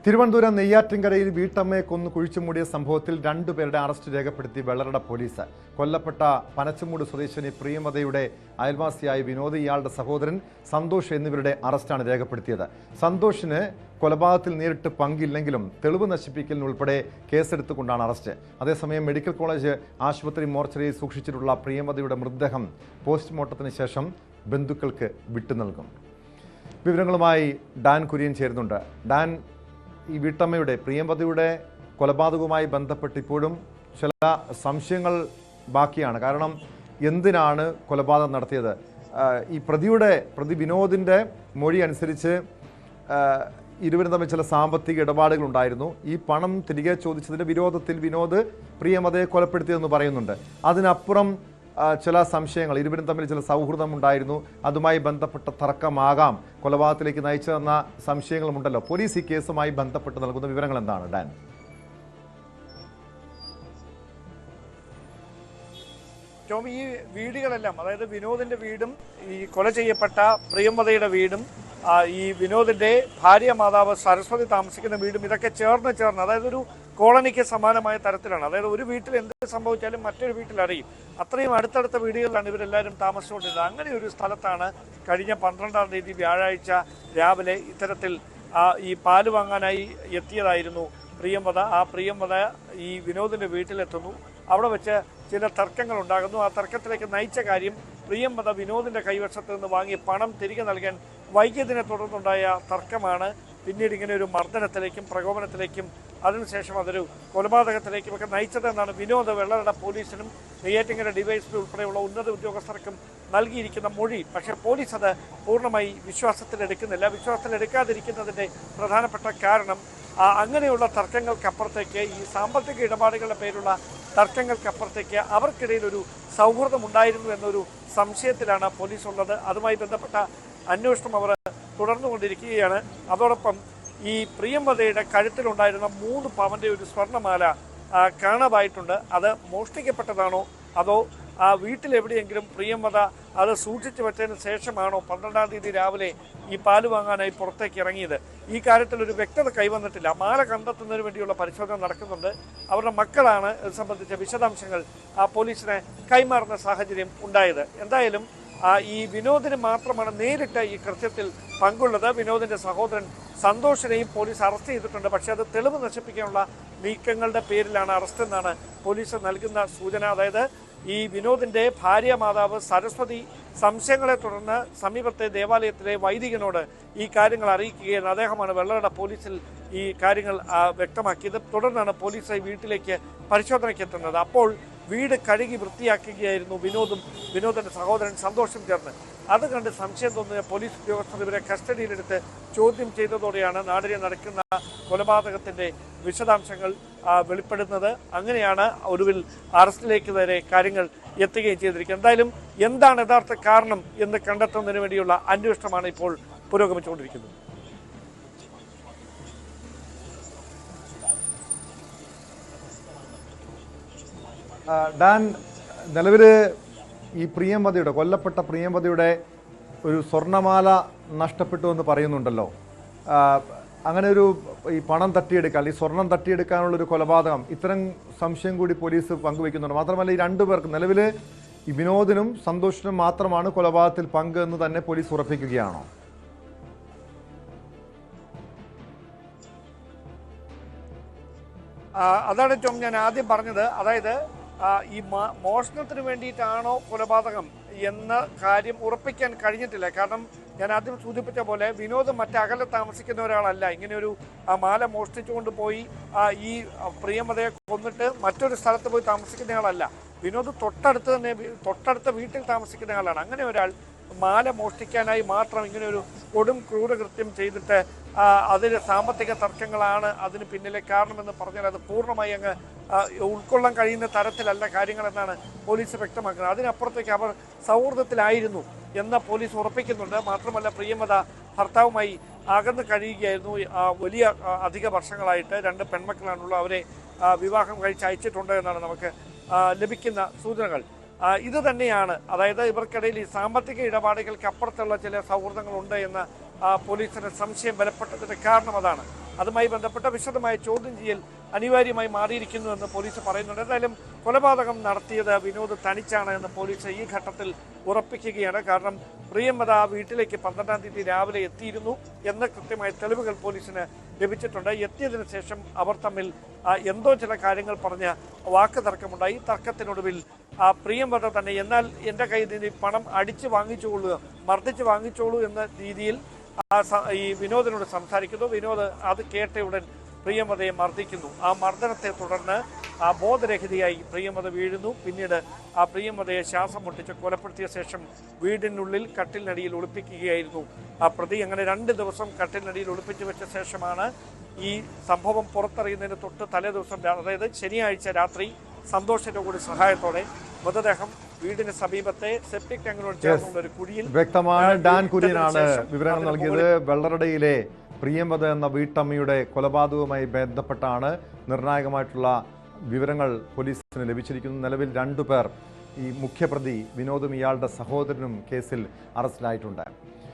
തിരുവനന്തപുരം നെയ്യാറ്റിൻകരയിൽ വീട്ടമ്മയെ കൊന്നു കുഴിച്ചുമൂടിയ സംഭവത്തിൽ രണ്ടുപേരുടെ അറസ്റ്റ് രേഖപ്പെടുത്തി വെള്ളറട പോലീസ്. കൊല്ലപ്പെട്ട പനച്ചമൂട് സ്വദേശിനി പ്രിയമതയുടെ അയൽവാസിയായ വിനോദ്, ഇയാളുടെ സഹോദരൻ സന്തോഷ് എന്നിവരുടെ അറസ്റ്റാണ് രേഖപ്പെടുത്തിയത്. സന്തോഷിന് കൊലപാതകത്തിൽ നേരിട്ട് പങ്കില്ലെങ്കിലും തെളിവ് നശിപ്പിക്കലിനുൾപ്പെടെ കേസെടുത്തുകൊണ്ടാണ് അറസ്റ്റ്. അതേസമയം മെഡിക്കൽ കോളേജ് ആശുപത്രി മോർച്ചറിയിൽ സൂക്ഷിച്ചിട്ടുള്ള പ്രിയമതയുടെ മൃതദേഹം പോസ്റ്റ്മോർട്ടത്തിന് ശേഷം ബന്ധുക്കൾക്ക് വിട്ടുനൽകും. വിവരങ്ങളുമായി ഡാൻ കുര്യൻ ചേരുന്നുണ്ട്. ഡാൻ, ഈ വീട്ടമ്മയുടെ പ്രിയമതയുടെ കൊലപാതകവുമായി ബന്ധപ്പെട്ട് ഇപ്പോഴും ചില സംശയങ്ങൾ ബാക്കിയാണ്. കാരണം എന്തിനാണ് കൊലപാതകം നടത്തിയത്? ഈ പ്രതി വിനോദിൻ്റെ മൊഴി അനുസരിച്ച് ഇരുവരും തമ്മിൽ ചില സാമ്പത്തിക ഇടപാടുകളുണ്ടായിരുന്നു. ഈ പണം തിരികെ ചോദിച്ചതിൻ്റെ വിരോധത്തിൽ വിനോദ് പ്രിയമതയെ കൊലപ്പെടുത്തിയതെന്ന് പറയുന്നുണ്ട്. അതിനപ്പുറം ചില സംശയങ്ങൾ, ഇരുവരും തമ്മിൽ ചില സൗഹൃദമുണ്ടായിരുന്നു, അതുമായി ബന്ധപ്പെട്ട തർക്കമാകാം കൊലപാതകത്തിലേക്ക് നയിച്ചതെന്ന സംശയങ്ങളുമുണ്ടല്ലോ. പോലീസ് ഈ കേസുമായി ബന്ധപ്പെട്ട് നൽകുന്ന വിവരങ്ങൾ എന്താണ്, ഡാൻ? ടോമി, ഈ വീടുകളെല്ലാം, അതായത് വിനോദിന്റെ വീടും ഈ കൊല ചെയ്യപ്പെട്ട പ്രിയമതയുടെ വീടും ഈ വിനോദിന്റെ ഭാര്യ മാതാവ് സരസ്വതി താമസിക്കുന്ന വീടും ഇതൊക്കെ ചേർന്ന് അതായത് ഒരു കോളനിക്ക് സമാനമായ തരത്തിലാണ്. അതായത് ഒരു വീട്ടിൽ എന്ത് സംഭവിച്ചാലും മറ്റൊരു വീട്ടിൽ അറിയും. അത്രയും അടുത്തടുത്ത വീടുകളിലാണ് ഇവരെല്ലാവരും താമസിച്ചുകൊണ്ടിരുന്നത്. അങ്ങനെ ഒരു സ്ഥലത്താണ് കഴിഞ്ഞ 12-ാം തീയതി വ്യാഴാഴ്ച രാവിലെ ഇത്തരത്തിൽ ഈ പാല് വാങ്ങാനായി എത്തിയതായിരുന്നു പ്രിയമത. ആ പ്രിയമത ഈ വിനോദിന്റെ വീട്ടിലെത്തുന്നു. അവിടെ വെച്ച് ചില തർക്കങ്ങൾ ഉണ്ടാകുന്നു. ആ തർക്കത്തിലേക്ക് നയിച്ച കാര്യം പ്രിയമത വിനോദിന്റെ കൈവശത്ത് നിന്ന് വാങ്ങിയ പണം തിരികെ നൽകാൻ വൈകിയതിനെ തുടർന്നുണ്ടായ തർക്കമാണ് പിന്നീട് ഇങ്ങനെ ഒരു മർദ്ദനത്തിലേക്കും പ്രകോപനത്തിലേക്കും അതിനുശേഷം അതൊരു കൊലപാതകത്തിലേക്കും ഒക്കെ നയിച്ചതെന്നാണ് വിനോദ് വെള്ളറട പോലീസിനും നെയ്യാറ്റിൻകര ഡിവൈഎസ്പി ഉൾപ്പെടെയുള്ള ഉന്നത ഉദ്യോഗസ്ഥർക്കും നൽകിയിരിക്കുന്ന മൊഴി. പക്ഷേ പോലീസ് അത് പൂർണ്ണമായി വിശ്വാസത്തിലെടുക്കുന്നില്ല. വിശ്വാസത്തിലെടുക്കാതിരിക്കുന്നതിൻ്റെ പ്രധാനപ്പെട്ട കാരണം അങ്ങനെയുള്ള തർക്കങ്ങൾക്കപ്പുറത്തേക്ക്, ഈ സാമ്പത്തിക ഇടപാടുകളുടെ പേരുള്ള തർക്കങ്ങൾക്കപ്പുറത്തേക്ക് അവർക്കിടയിൽ ഒരു സൗഹൃദമുണ്ടായിരുന്നു എന്നൊരു സംശയത്തിലാണ് പോലീസ് ഉള്ളത്. അതുമായി ബന്ധപ്പെട്ട അന്വേഷണം അവർ തുടർന്നുകൊണ്ടിരിക്കുകയാണ്. അതോടൊപ്പം ഈ പ്രിയമതയുടെ കഴുത്തിലുണ്ടായിരുന്ന 3 പവന്റെ ഒരു സ്വർണ്ണമാല കാണാതായിട്ടുണ്ട്. അത് മോഷ്ടിക്കപ്പെട്ടതാണോ അതോ വീട്ടിലെവിടെയെങ്കിലും പ്രിയമത അത് സൂക്ഷിച്ചു വെച്ചതിന് ശേഷമാണോ 12-ാം തീയതി രാവിലെ ഈ പാല് വാങ്ങാനായി പുറത്തേക്ക് ഇറങ്ങിയത്? ഈ കാര്യത്തിൽ ഒരു വ്യക്തത കൈവന്നിട്ടില്ല. മാല കണ്ടെത്തുന്നതിന് വേണ്ടിയുള്ള പരിശോധന നടക്കുന്നുണ്ട്. അവരുടെ മക്കളാണ് ഇത് സംബന്ധിച്ച വിശദാംശങ്ങൾ പോലീസിനെ കൈമാറുന്ന സാഹചര്യം ഉണ്ടായത്. എന്തായാലും ഈ വിനോദിന് മാത്രമാണ് നേരിട്ട് ഈ കൃത്യത്തിൽ പങ്കുള്ളത്. വിനോദിന്റെ സഹോദരൻ സന്തോഷിനെയും പോലീസ് അറസ്റ്റ് ചെയ്തിട്ടുണ്ട്. പക്ഷേ അത് തെളിവ് നശിപ്പിക്കാനുള്ള നീക്കങ്ങളുടെ പേരിലാണ് അറസ്റ്റ് എന്നാണ് പോലീസ് നൽകുന്ന സൂചന. അതായത് ഈ വിനോദിന്റെ ഭാര്യ മാതാവ് സരസ്വതി സംശയങ്ങളെ തുടർന്ന് സമീപത്തെ ദേവാലയത്തിലെ വൈദികനോട് ഈ കാര്യങ്ങൾ അറിയിക്കുകയും അദ്ദേഹമാണ് വെള്ളറട പോലീസിൽ ഈ കാര്യങ്ങൾ വ്യക്തമാക്കിയത്. തുടർന്നാണ് പോലീസ് വീട്ടിലേക്ക് പരിശോധനയ്ക്ക് എത്തുന്നത്. അപ്പോൾ വീട് കഴുകി വൃത്തിയാക്കുകയായിരുന്നു വിനോദിന്റെ സഹോദരൻ സന്തോഷം ചേർന്ന്. അത് കണ്ട് സംശയം തോന്നിയ പോലീസ് ഉദ്യോഗസ്ഥർ ഇവരെ കസ്റ്റഡിയിലെടുത്ത് ചോദ്യം ചെയ്തതോടെയാണ് നാടിനെ നടക്കുന്ന കൊലപാതകത്തിന്റെ വിശദാംശങ്ങൾ വെളിപ്പെടുന്നത്. അങ്ങനെയാണ് ഒടുവിൽ അറസ്റ്റിലേക്ക് വരെ കാര്യങ്ങൾ എത്തുകയും ചെയ്തിരിക്കുന്നത്. എന്തായാലും എന്താണ് യഥാർത്ഥ കാരണം എന്ന് കണ്ടെത്തുന്നതിന് വേണ്ടിയുള്ള അന്വേഷണമാണ് ഇപ്പോൾ പുരോഗമിച്ചുകൊണ്ടിരിക്കുന്നത്. ഡാൻ, നിലവിൽ ഈ കൊല്ലപ്പെട്ട പ്രിയമതയുടെ ഒരു സ്വർണ്ണമാല നഷ്ടപ്പെട്ടു എന്ന് പറയുന്നുണ്ടല്ലോ. അങ്ങനെ ഒരു ഈ പണം തട്ടിയെടുക്കാൻ, ഈ സ്വർണം തട്ടിയെടുക്കാനുള്ളൊരു കൊലപാതകം, ഇത്തരം സംശയം കൂടി പോലീസ് പങ്കുവയ്ക്കുന്നുണ്ട്. മാത്രമല്ല, ഈ 2 പേർക്ക് നിലവിൽ ഈ വിനോദിനും സന്തോഷിനും മാത്രമാണ് കൊലപാതകത്തിൽ പങ്ക് എന്ന് തന്നെ പോലീസ് ഉറപ്പിക്കുകയാണോ? അതാണ് ടോം ഞാൻ ആദ്യം പറഞ്ഞത്. അതായത് ഈ മോഷണത്തിന് വേണ്ടിയിട്ടാണോ കൊലപാതകം എന്ന കാര്യം ഉറപ്പിക്കാൻ കഴിഞ്ഞിട്ടില്ല. കാരണം ഞാൻ ആദ്യം സൂചിപ്പിച്ച പോലെ വിനോദ് മറ്റകലെ താമസിക്കുന്ന ഒരാളല്ല. ഇങ്ങനെയൊരു മാല മോഷ്ടിച്ചുകൊണ്ട് പോയി ഈ പ്രിയമതയെ കൊന്നിട്ട് മറ്റൊരു സ്ഥലത്ത് പോയി താമസിക്കുന്നയാളല്ല. വിനോദ് തൊട്ടടുത്ത വീട്ടിൽ താമസിക്കുന്ന ആളാണ്. അങ്ങനെ ഒരാൾ മാല മോഷ്ടിക്കാനായി മാത്രം ഇങ്ങനെയൊരു കൊടും ക്രൂരകൃത്യം ചെയ്തിട്ട് അതിന് സാമ്പത്തിക തർക്കങ്ങളാണ് അതിന് പിന്നിലെ കാരണമെന്ന് പറഞ്ഞാൽ അത് പൂർണ്ണമായി അങ്ങ് ഉൾക്കൊള്ളാൻ കഴിയുന്ന തരത്തിലല്ല കാര്യങ്ങളെന്നാണ് പോലീസ് വ്യക്തമാക്കുന്നത്. അതിനപ്പുറത്തേക്ക് അവർ സൗഹൃദത്തിലായിരുന്നു എന്ന് പോലീസ് ഉറപ്പിക്കുന്നുണ്ട്. മാത്രമല്ല, പ്രിയമത ഭർത്താവുമായി അകന്ന് കഴിയുകയായിരുന്നു വലിയ അധിക വർഷങ്ങളായിട്ട്. 2 പെൺമക്കളാണുള്ളത്. അവരെ വിവാഹം കഴിച്ച് അയച്ചിട്ടുണ്ട് എന്നാണ് നമുക്ക് ലഭിക്കുന്ന സൂചനകൾ. ഇത് തന്നെയാണ്, അതായത് ഇവർക്കിടയിൽ ഈ സാമ്പത്തിക ഇടപാടുകൾക്ക് അപ്പുറത്തുള്ള ചില സൗഹൃദങ്ങളുണ്ട് എന്ന് പോലീസിന് സംശയം ബലപ്പെട്ടതിന് കാരണം അതാണ്. അതുമായി ബന്ധപ്പെട്ട വിശദമായ ചോദ്യം ചെയ്യൽ അനിവാര്യമായി മാറിയിരിക്കുന്നു എന്ന് പോലീസ് പറയുന്നുണ്ട്. എന്തായാലും കൊലപാതകം നടത്തിയത് വിനോദ് തനിച്ചാണ് എന്ന് പോലീസ് ഈ ഘട്ടത്തിൽ ഉറപ്പിക്കുകയാണ്. കാരണം പ്രിയമത ആ വീട്ടിലേക്ക് 12-ാം തീയതി രാവിലെ എത്തിയിരുന്നു എന്ന കൃത്യമായ തെളിവുകൾ പോലീസിന് ലഭിച്ചിട്ടുണ്ട്. എത്തിയതിനു ശേഷം അവർ തമ്മിൽ എന്തോ ചില കാര്യങ്ങൾ പറഞ്ഞ് വാക്ക് തർക്കമുണ്ടായി. തർക്കത്തിനൊടുവിൽ പ്രിയമത തന്നെ എന്നാൽ എൻ്റെ കയ്യിൽ നിന്ന് പണം അടിച്ചു വാങ്ങിച്ചോളൂ, മർദ്ദിച്ച് വാങ്ങിച്ചോളൂ എന്ന രീതിയിൽ ഈ വിനോദിനോട് സംസാരിക്കുന്നു. വിനോദ് അത് കേട്ടയുടൻ പ്രിയമതയെ മർദ്ദിക്കുന്നു. ആ മർദ്ദനത്തെ തുടർന്ന് ബോധരഹിതയായി പ്രിയമത വീഴുന്നു. പിന്നീട് ആ പ്രിയമതയെ ശ്വാസം മുട്ടിച്ച് കൊലപ്പെടുത്തിയ ശേഷം വീടിനുള്ളിൽ കട്ടിലിനടിയിൽ ഒളിപ്പിക്കുകയായിരുന്നു ആ പ്രതി. അങ്ങനെ 2 ദിവസം കട്ടിലിനടിയിൽ ഒളിപ്പിച്ചു വെച്ച ശേഷമാണ് ഈ സംഭവം പുറത്തറിയുന്നതിന് തൊട്ട് തലേ ദിവസം, അതായത് ശനിയാഴ്ച രാത്രി സന്തോഷിന്റെ കൂടി സഹായത്തോടെ മൃതദേഹം വീടിന് സമീപത്തെ സെപ്റ്റിക് ടാങ്കിനോട് ചേർന്നുള്ള ഒരു കുഴിയിൽ. വ്യക്തമാണ്. ഡാൻ കുര്യനാണ് വിവരങ്ങൾ നൽകിയത്. വെള്ളറടയിലെ പ്രിയമത എന്ന വീട്ടമ്മയുടെ കൊലപാതകവുമായി ബന്ധപ്പെട്ടാണ് നിർണായകമായിട്ടുള്ള വിവരങ്ങൾ പോലീസിന് ലഭിച്ചിരിക്കുന്നത്. നിലവിൽ 2 പേർ, ഈ മുഖ്യപ്രതി വിനോദും ഇയാളുടെ സഹോദരനും കേസിൽ അറസ്റ്റിലായിട്ടുണ്ട്.